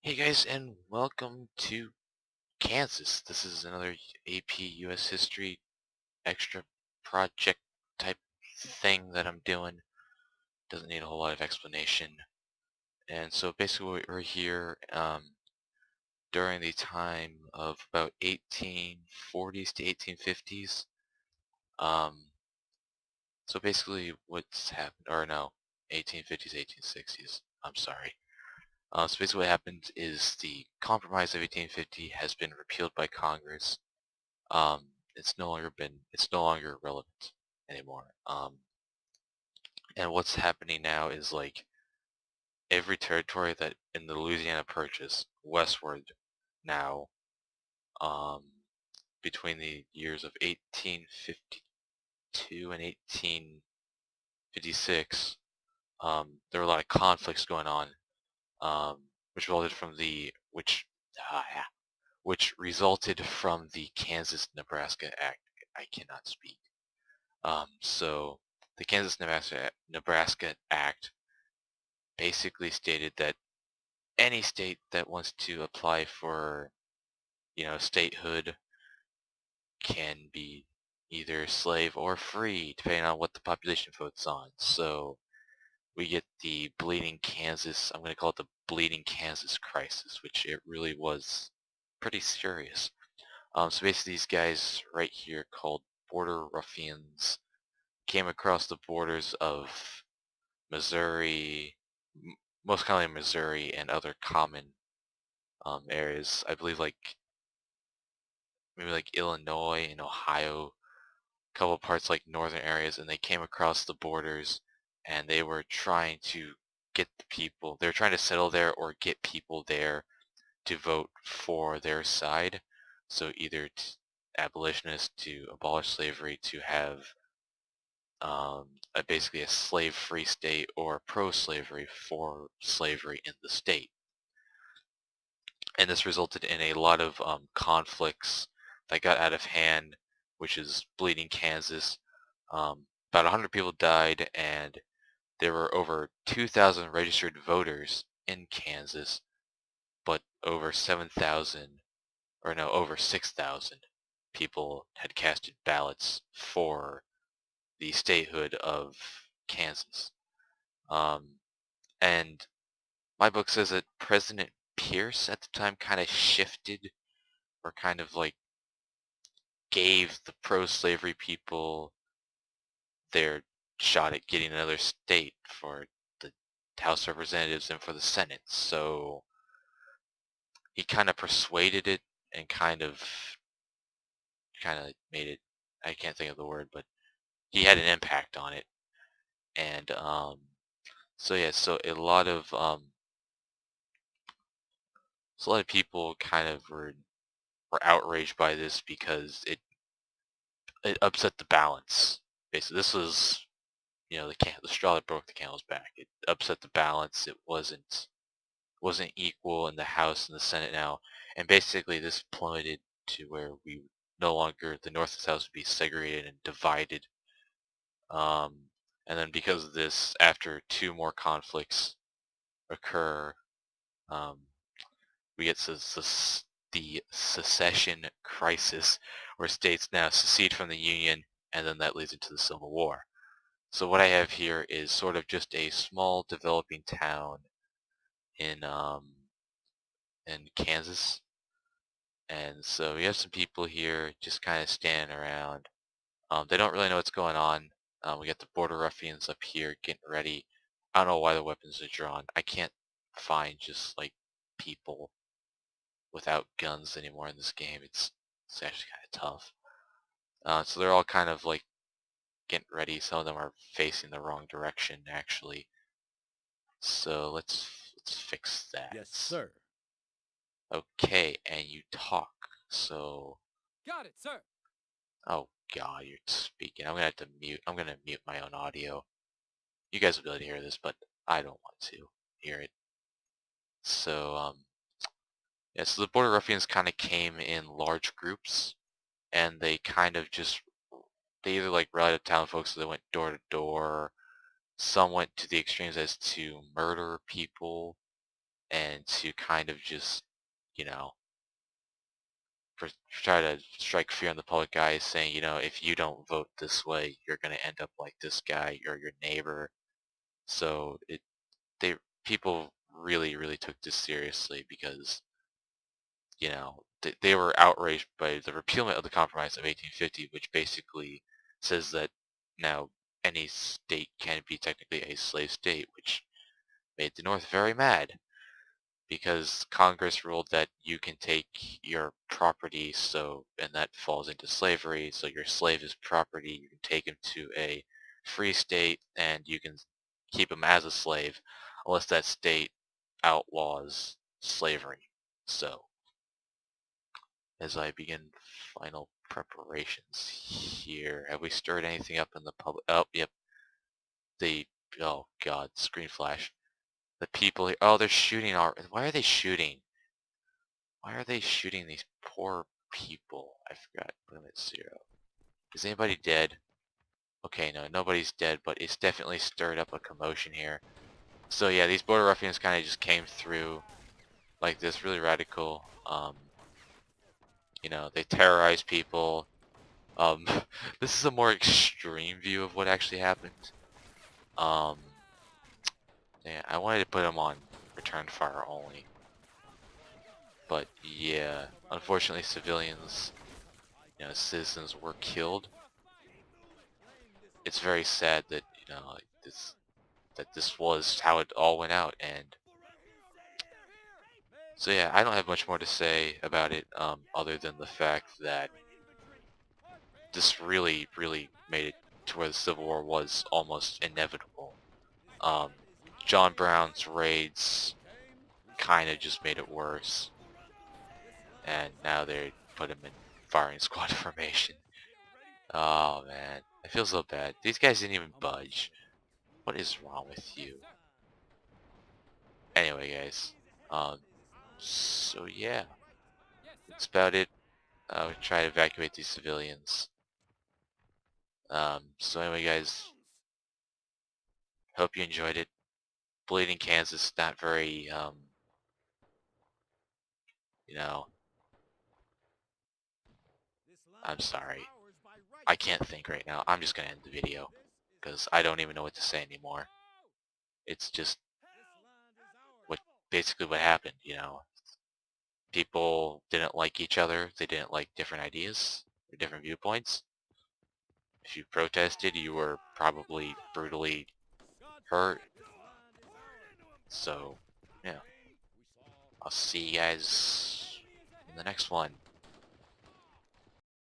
Hey guys, and welcome to Kansas. This is another AP US History extra project type thing that I'm doing. Doesn't need a whole lot of explanation. And so basically we're here during the time of about 1840s to 1850s. Um, so basically what's happened, or no, 1850s, 1860s. I'm sorry. So basically what happened is the Compromise of 1850 has been repealed by Congress. It's no longer relevant anymore. And what's happening now is like every territory that in the Louisiana Purchase westward now, um, between the years of 1852 and 1856, there were a lot of conflicts going on, which resulted from which resulted from the Kansas-Nebraska Act. I cannot speak. So the Kansas-Nebraska Act basically stated that any state that wants to apply for, statehood can be either slave or free, depending on what the population votes on. So we get the Bleeding Kansas, I'm going to call it the Bleeding Kansas crisis, which it really was pretty serious. So basically these guys right here called border ruffians came across the borders of Missouri, most commonly Missouri and other common areas. I believe like maybe like Illinois and Ohio, a couple parts like northern areas, and they came across the borders and they were trying to get the people. They were trying to settle there or get people there to vote for their side. So either abolitionists to abolish slavery to have basically a slave-free state or pro-slavery for slavery in the state. And this resulted in a lot of conflicts that got out of hand, which is Bleeding Kansas. About 100 people died, and there were over 2,000 registered voters in Kansas, but over 7,000, or no, over 6,000 people had casted ballots for the statehood of Kansas. And my book says that President Pierce at the time kind of shifted or kind of like gave the pro-slavery people their shot at getting another state for the House of Representatives and for the Senate. So he kind of persuaded it and kind of made it, I can't think of the word, but he had an impact on it. And so yeah, so a lot of people kind of were outraged by this because it upset the balance. Basically, this was, the straw that broke the camel's back. It upset the balance. It wasn't equal in the House and the Senate now, and basically this plummeted to where we no longer the North and South would be segregated and divided. And then because of this, after two more conflicts occur, um, we get the secession crisis, where states now secede from the Union, and then that leads into the Civil War. So what I have here is sort of just a small developing town in Kansas, and so we have some people here just kind of standing around. They don't really know what's going on. We got the border ruffians up here getting ready. I don't know why the weapons are drawn. I can't find just like people without guns anymore in this game. It's actually kind of tough. So they're all kind of like getting ready. Some of them are facing the wrong direction actually. So let's fix that. Yes, sir. Okay, and you talk. So Got it, sir. oh god, you're speaking. I'm gonna mute my own audio. You guys will be able to hear this, but I don't want to hear it. So yeah, so the border ruffians kind of came in large groups, and they kind of just they either like rallied the town folks, so they went door to door. Some went to the extremes as to murder people, and to kind of just, you know, try to strike fear in the public eye, saying, you know, if you don't vote this way, you're going to end up like this guy or your neighbor. So they people really took this seriously because, you know, they were outraged by the repealment of the Compromise of 1850, which basically says that now any state can be technically a slave state, which made the North very mad because Congress ruled that you can take your property, so, and that falls into slavery, so your slave is property, you can take him to a free state and you can keep him as a slave unless that state outlaws slavery. So, as I begin final preparations here, have we stirred anything up in the public? Oh, yep. Oh god, screen flash. The people, oh, they're shooting why are they shooting? Why are they shooting these poor people? I forgot. Put them at 0. Is anybody dead? Okay, no, nobody's dead, but it's definitely stirred up a commotion here. So yeah, these border ruffians kind of just came through like this, really radical. You know, they terrorize people. Um, this is a more extreme view of what actually happened. Yeah, I wanted to put them on return fire only. But yeah, unfortunately civilians, you know, citizens were killed. It's very sad that, you know, this was how it all went out, and so yeah, I don't have much more to say about it, other than the fact that this really made it to where the Civil War was almost inevitable. Um, John Brown's raids kind of just made it worse, and now they put him in firing squad formation. Oh man, I feel so bad. These guys didn't even budge. What is wrong with you? Anyway, guys, so yeah, that's about it. We try to evacuate these civilians. So anyway, guys, hope you enjoyed it. Bleeding Kansas, not very, you know, I'm sorry. I can't think right now. I'm just gonna end the video because I don't even know what to say anymore. It's just basically what happened, you know. People didn't like each other. They didn't like different ideas or different viewpoints. If you protested, you were probably brutally hurt. So, yeah. I'll see you guys in the next one.